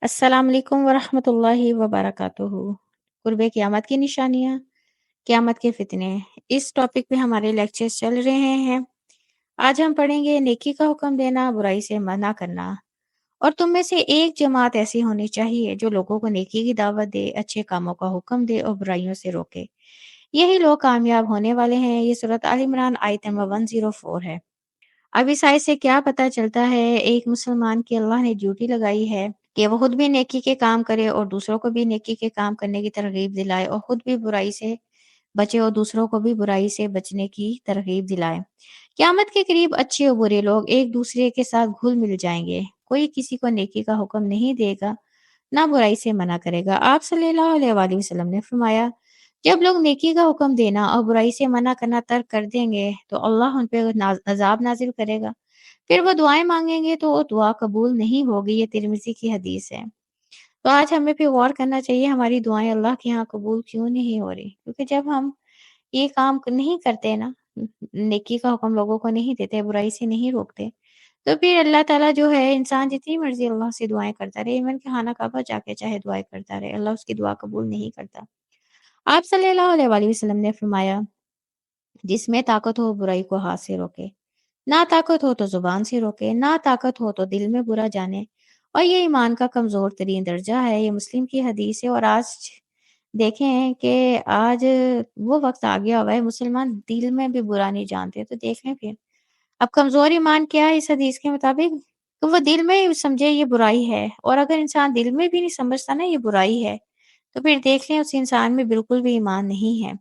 अस्सलाम वालेकुम वरहमतुल्लाहि वबरकातुहू। कुर्बे क़यामत की निशानियाँ, क़यामत के फितने। इस टॉपिक पे हमारे लेक्चर्स चल रहे हैं। आज हम पढ़ेंगे नेकी का हुक्म देना, बुराई से मना करना। और तुम में से एक जमात ऐसी होनी चाहिए जो लोगों को नेकी की दावत दे, अच्छे कामों का हुक्म दे और बुराइयों से रोके। यही लोग कामयाब होने वाले हैं। ये सूरत आल इमरान आयत नंबर 104 है। अब इस आयत से क्या पता चलता है? एक मुसलमान की अल्लाह ने ड्यूटी लगाई है कि वो खुद भी नेकी के काम करे और दूसरों को भी नेकी के काम करने की तरगीब दिलाए और खुद भी बुराई से बचे और दूसरों को भी बुराई से बचने की तरगीब दिलाए। क़यामत के करीब अच्छे और बुरे लोग एक दूसरे के साथ घुल मिल जाएंगे। कोई किसी को नेकी का हुक्म नहीं देगा, ना बुराई से मना करेगा। आप सल्लल्लाहु अलैहि वसल्लम ने फरमाया, जब लोग नेकी का हुक्म देना और बुराई से मना करना तर्क कर देंगे तो अल्लाह उन पे अजाब नाजिल करेगा। फिर वो दुआएं मांगेंगे तो वो दुआ कबूल नहीं होगी। ये तिरमिज़ी की हदीस है। तो आज हमें भी गौर करना चाहिए, हमारी दुआएं अल्लाह के यहाँ कबूल क्यों नहीं हो रही? क्योंकि जब हम ये काम नहीं करते ना, नेकी का हुक्म लोगों को नहीं देते, बुराई से नहीं रोकते, तो फिर अल्लाह ताला जो है, इंसान जितनी मर्ज़ी अल्लाह से दुआएँ करता रहे, इवन कि खाना काबा जाके चाहे दुआएँ करता रहे, अल्लाह उसकी दुआ कबूल नहीं करता। आप सल्लल्लाहु अलैहि वसल्लम ने फरमाया, जिसमें ताकत हो बुराई को हाथ से रोके, ना ताकत हो तो ज़ुबान से रोके, ना ताकत हो तो दिल में बुरा जाने, और ये ईमान का कमज़ोर तरीन दर्जा है। ये मुस्लिम की हदीस है। और आज देखें कि आज वो वक़्त आ गया हुआ है, मुसलमान दिल में भी बुरा नहीं जानते। तो देख लें फिर, अब कमज़ोर ईमान क्या है इस हदीस के मुताबिक? तो वो दिल में ही समझे ये बुराई है, और अगर इंसान दिल में भी नहीं समझता ना ये बुराई है, तो फिर देख लें उस इंसान में बिल्कुल भी ईमान नहीं है।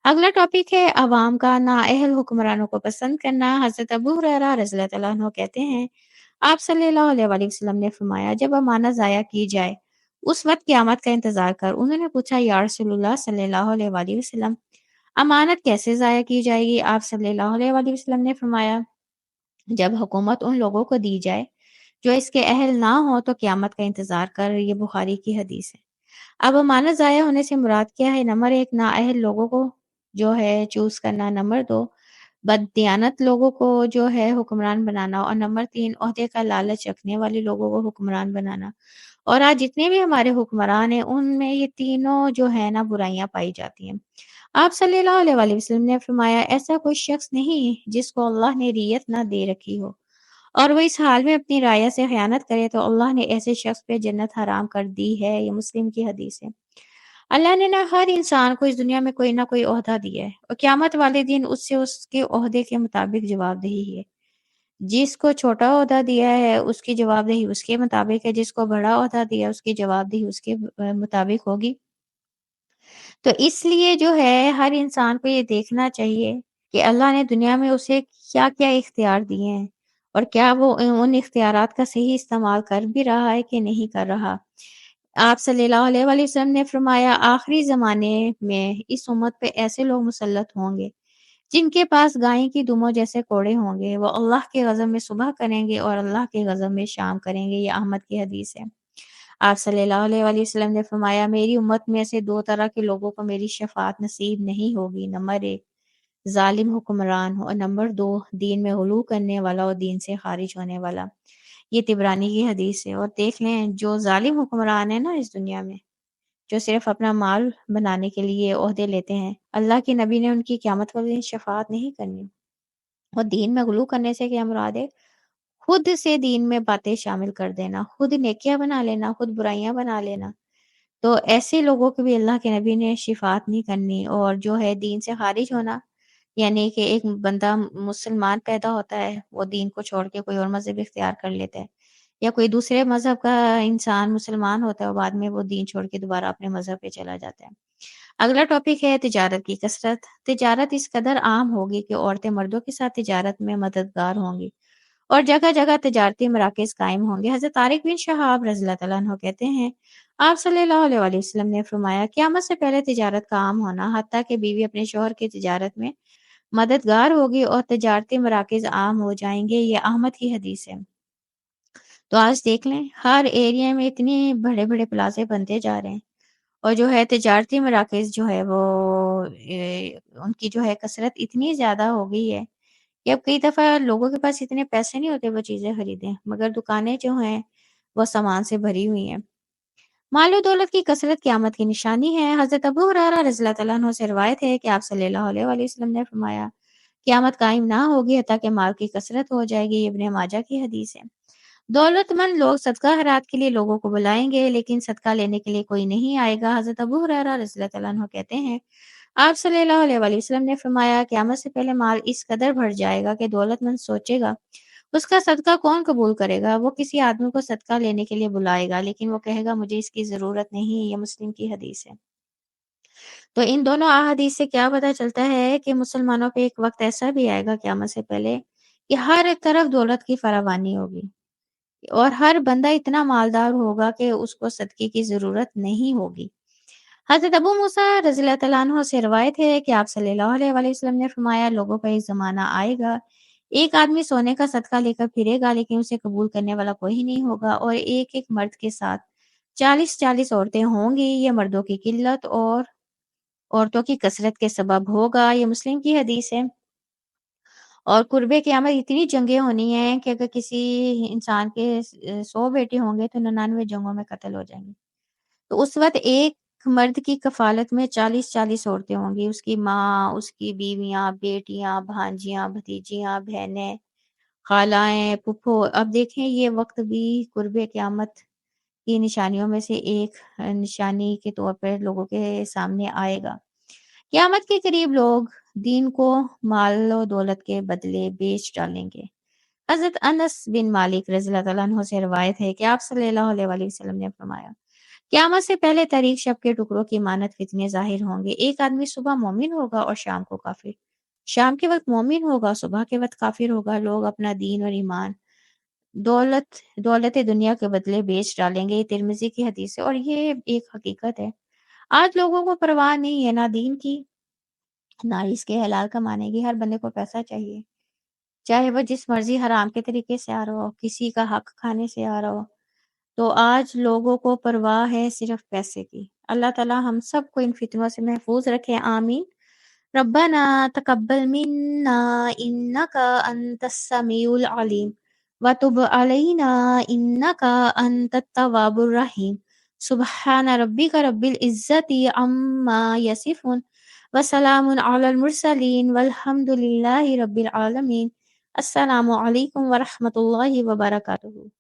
अगला टॉपिक है अवाम का नाअहल हुक्मरानों को पसंद करना। हज़रत अबू हुरैरा रज़ियल्लाहु ताला अन्हु कहते हैं, आप सल्लल्लाहु अलैहि वसल्लम ने फरमाया, जब अमानत ज़ाया की जाए, उस वक़्त क़यामत का इंतज़ार कर। उन्होंने पूछा, या रसूलल्लाह सल्लल्लाहु अलैहि वसल्लम, अमानत कैसे ज़ाया की जाएगी? आप सल्लल्लाहु अलैहि वसल्लम ने फरमाया, जब हुकूमत उन लोगों को दी जाए जो इसके अहल ना हो तो क़यामत का इंतज़ार कर। ये बुखारी की हदीस है। अब अमानत ज़ाया होने से मुराद क्या है? नंबर 1, नाअहल लोगों को जो है चूज़ करना। नंबर 2, बददियानत लोगों को जो है हुक्मरान बनाना। और नंबर 3, ओहदे का लालच रखने वाले लोगों को हुक्मरान बनाना। और आज जितने भी हमारे हुक्मरान हैं, उनमें ये तीनों जो है ना बुराइयाँ पाई जाती हैं। आप सल्लल्लाहु अलैहि वसल्लम ने फरमाया, ऐसा कोई शख्स नहीं जिसको अल्लाह ने रियत ना दे रखी हो और वो इस हाल में अपनी राया से ख़यानत करे तो अल्लाह ने ऐसे शख्स पे जन्नत हराम कर दी है। ये मुस्लिम की हदीस है। अल्लाह ने ना हर इंसान को इस दुनिया में कोई ना कोई ओहदा दिया है और क़यामत वाले दिन उससे उसके ओहदे के मुताबिक जवाबदेही है। जिसको छोटा ओहदा दिया है उसकी जवाबदेही उसके मुताबिक है, जिसको बड़ा ओहदा दिया है उसकी जवाबदेही उसके मुताबिक होगी। तो इसलिए जो है हर इंसान को ये देखना चाहिए कि अल्लाह ने दुनिया में उसे क्या-क्या इख्तियार दिए हैं और क्या वो उन इख्तियारात का सही इस्तेमाल कर भी रहा है कि नहीं कर रहा। आप सल्लल्लाहु अलैहि वसल्लम ने फरमाया, आखिरी ज़माने में इस उम्मत पे ऐसे लोग मुसल्लत होंगे जिनके पास गाय की दुमों जैसे कोड़े होंगे। वो अल्लाह के ग़ज़ब में सुबह करेंगे और अल्लाह के ग़ज़ब में शाम करेंगे। ये अहमद की हदीस है। आप सल्लल्लाहु अलैहि वसल्लम ने फरमाया, मेरी उम्मत में से 2 तरह के लोगों को मेरी शफ़ाअत नसीब नहीं होगी। नंबर 1, ज़ालिम हुक्मरान और नंबर 2, दीन में ग़ुलू करने वाला और दीन से ख़ारिज होने वाला। ये तिबरानी की हदीस है। और देख लें, जो ज़ालिम हुक्मरान है ना इस दुनिया में, जो सिर्फ़ अपना माल बनाने के लिए ओहदे लेते हैं, अल्लाह के नबी ने उनकी क़यामत वाले दिन शफ़ाअत नहीं करनी। और दीन में ग़ुलू करने से क्या मुराद है? खुद से दीन में बातें शामिल कर देना, खुद नेकियां बना लेना, खुद बुराइयां बना लेना। तो ऐसे लोगों को भी अल्लाह के नबी ने शिफ़ाअत नहीं करनी। और जो है दीन से खारिज होना, यानी कि एक बंदा मुसलमान पैदा होता है, वो दीन को छोड़ के कोई और मज़हब इख्तियार कर लेता है, या कोई दूसरे मज़हब का इंसान मुसलमान होता है और बाद में वो दीन छोड़ के दोबारा अपने मज़हब पे चला जाता है। अगला टॉपिक है तिजारत की कसरत। तिजारत इस कदर आम होगी कि औरतें मर्दों के साथ तिजारत में मददगार होंगी और जगह-जगह तिजारती मराकज़ कायम होंगे। हज़रत तारिक बिन शहाब रज़ियल्लाहु ताला अन्हु कहते हैं, आप सल्लल्लाहु अलैहि वसल्लम ने फरमाया, क़यामत से पहले तिजारत का आम होना, हत्ता कि बीवी अपने शौहर की तिजारत में मददगार होगी और तिजारती मराकज़ आम हो जाएँगे। ये अहमद की हदीस है। तो आज देख लें, हर एरिया में इतने बड़े-बड़े प्लाज़े बनते जा रहे हैं और जो है तिजारती मराकज़ जो है वो उनकी जो है कसरत इतनी ज़्यादा हो गई है कि अब कई दफ़ा लोगों के पास इतने पैसे नहीं होते वो चीज़ें खरीदें, मगर दुकानें जो हैं वो सामान से भरी हुई हैं। माल و दौलत की कसरत क़यामत की निशानी है। हज़रत अबू हुरैरा रज़ियल्लाहु तआला अन्हु से रिवायत है कि आप सल्लल्लाहु अलैहि वसल्लम ने फरमाया, क़यामत कायम ना होगी हत्ता कि माल की कसरत हो जाएगी। ये इब्न माजा की हदीस है। दौलतमंद लोग सदका खैरात के लिए लोगों को बुलाएँगे, लेकिन सदका लेने के लिए कोई नहीं आएगा। हज़रत अबू हुरैरा रज़ियल्लाहु तआला अन्हु कहते हैं, आप सल्लल्लाहु अलैहि वसल्लम ने फरमाया, क़यामत से पहले माल इस कदर बढ़ जाएगा कि दौलतमंद सोचेगा, उसका सदका कौन कबूल करेगा? वो किसी आदमी को सदका लेने के लिए बुलाएगा, लेकिन वो कहेगा मुझे इसकी ज़रूरत नहीं। ये मुस्लिम की हदीस है। तो इन दोनों अहादीस से क्या पता चलता है कि मुसलमानों पे एक वक़्त ऐसा भी आएगा क़यामत से पहले कि हर एक तरफ दौलत की फरावानी होगी और हर बंदा इतना मालदार होगा कि उसको सदके की ज़रूरत नहीं होगी। हज़रत अबू मूसा रज़ियल्लाहु तआला अन्हु से रिवायत है कि आप सल्लल्लाहु अलैहि वसल्लम ने फरमाया, लोगों का एक ज़माना आएगा, एक आदमी सोने का सदका लेकर फिरेगा, लेकिन उसे कबूल करने वाला कोई नहीं होगा और एक-एक मर्द के साथ 40-40 औरतें होंगी। ये मर्दों की किल्लत और औरतों की कसरत के सबब होगा। ये मुस्लिम की हदीस है। और कुर्बे क़यामत इतनी जंगें होनी हैं कि अगर किसी इंसान के 100 बेटे होंगे तो 99 जंगों में कत्ल हो जाएँगे। तो उस वक़्त एक मर्द की कफ़ालत में 40-40 औरतें होंगी, उसकी माँ, उसकी बीवियाँ, बेटियाँ, भांजियाँ, भतीजियाँ, बहनें, खालाएँ, फूफो। अब देखें ये वक़्त भी कुर्बे क़यामत की निशानियों में से एक निशानी के तौर पर लोगों के सामने आएगा। क़यामत के करीब लोग दीन को माल और दौलत के बदले बेच डालेंगे। हज़रत अनस बिन मालिक रज़ियल्लाहु तआला अन्हु से रिवायत है कि आप सल्लल्लाहु अलैहि वसल्लम ने फरमाया, क़यामत से पहले तारीख शब के टुकड़ों की मानत फितने ज़ाहिर होंगे। एक आदमी सुबह मोमिन होगा और शाम को काफ़िर। शाम के वक़्त मोमिन होगा, सुबह के वक़्त काफ़िर होगा। लोग अपना दीन और ईमान दौलत दुनिया के बदले बेच डालेंगे। ये तिर्मिज़ी की हदीस है और ये एक हकीकत है। आज लोगों को परवाह नहीं है ना दीन की, ना इसके हलाल कमाने की। हर बंदे को पैसा चाहिए। चाहे वो जिस मर्ज़ी हराम के तरीके से आ रहा हो, किसी का हक खाने से आ रहा हो। तो आज लोगों को परवाह है सिर्फ़ पैसे की। अल्लाह ताला हम सबको इन फितनों से महफ़ूज़ रखे, आमीन। रब्बना तक़ब्बल मिन्ना इन्नका अंतस समीउल अलीम व तुब अलैना इन्नका अंतत तव्वाबुर रहीम। सुब्हान रब्बिका रब्बिल इज़्ज़ति अम्मा यसिफ़ून व सलामुन अलल मुरसलीन वल्हम्दुलिल्लाहि रब्बिल आलमीन। अस्सलामु अलैकुम व रहमतुल्लाहि व बरकातुहू।